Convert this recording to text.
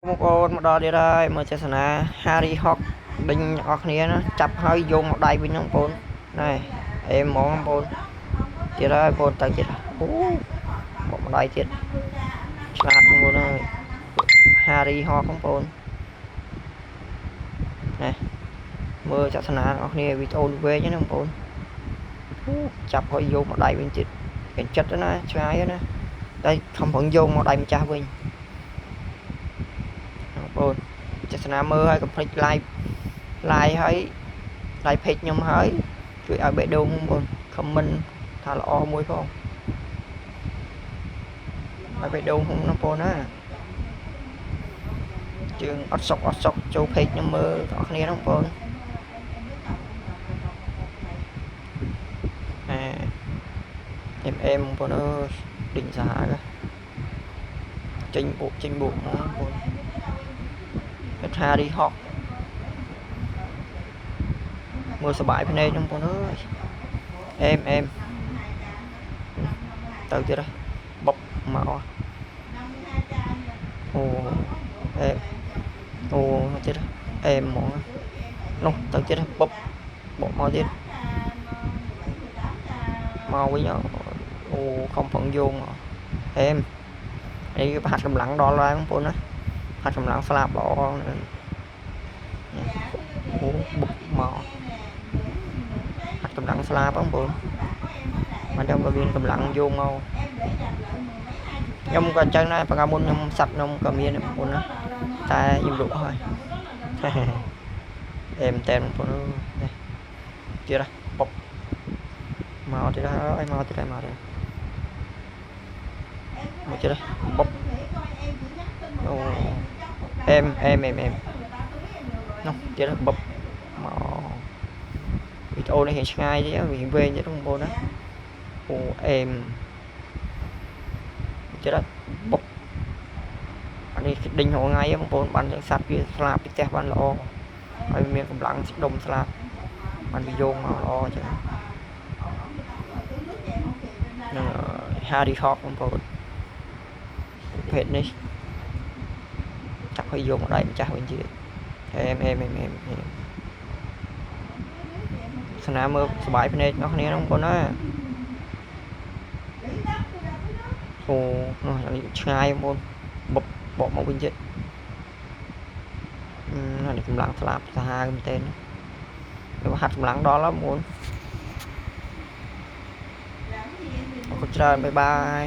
một con một đò đi ra mở cho sana Harry Hawk đinh ở kia nó chập hơi dùng một đài bên trong bồn này em món bồn chỉ ra bồn tay chết một đài chết sạt bồn ơi Harry Hawk không bồn này mưa cho sana ở kia bị ôn về chứ không bồn chập hơi dùng một đài bên chết cái chất đó nó trái đó đây không vẫn dùng một đài bên cha bên bồn cho sana mưa hay complete live lại thấy lại phết nhom hơiជួយឲ្យបេះដូងបងខមមិនថាល្អមួយផងឲ្យបេះដូងហ្នឹងបងណាជើងអត់សុកចូលពេកខ្ញុំមើលបងប្អូនគ្នាហ្នឹងបងអេមបងអើយដេញសាហាចេញបុកបងគេថារីហុកមើលសបាយភ្នែកហ្នឹងបងអើយអេមទៅទៀតបុកមកអូអូទៀតអេមហ្មងនោះទៅទៀតបុកមកទៀតមកវិញអូខំប្រឹងយោងអេមនេះប្រហាត់កម្លាំងដល់ហើយបងប្អូនណាហាត់កម្លាំងស្លាប់ល្អអូបុកមកហាត់កម្លាំងស្លាប់បងប្អូនមិនចាំក៏មានកម្លាំងយោងមកខ្ញុំក៏អញ្ចឹងដែរប្រកាមុនខ្ញុំសັດខ្ញុំក៏មានបងប្អូនណាតែខ្ញុំលក់ហើយអេមតែនបងប្អូននេះទៀតបុកមកទៀតហើយមកទៀតមកទៀតបុកអូអេមនោះទៀតបុកមកវីដេអូនេះឆ្ងាយទេវាវែងទេបងប្អូនណាអូអេមទៀតបុកអានេះដេញរងថ្ងៃបងប្អូនបានសัตว์វាស្លាប់ពីផ្ទះបានល្អហើយមានកម្លាំងស្ដុំស្លាប់បានវាយោងមកល្អចឹងនឹង Harry Hawk បងប្អូនប្រភេទនេះចាប់ឲ្យយកមកដៃម្ចាស់វិញទៀតអេមស្នាមើលសบายភ្នែកអ្នកគ្នាបងប្អូនណាអូនោះឆ្ងាយបងប្អូនបកមកវិញទៀតនេះកម្លាំងស្លាប់សាហាវមែនទែនវាហាត់កម្លាំងដល់ហើយបងប្អូនអរគុណច្រើនបាយ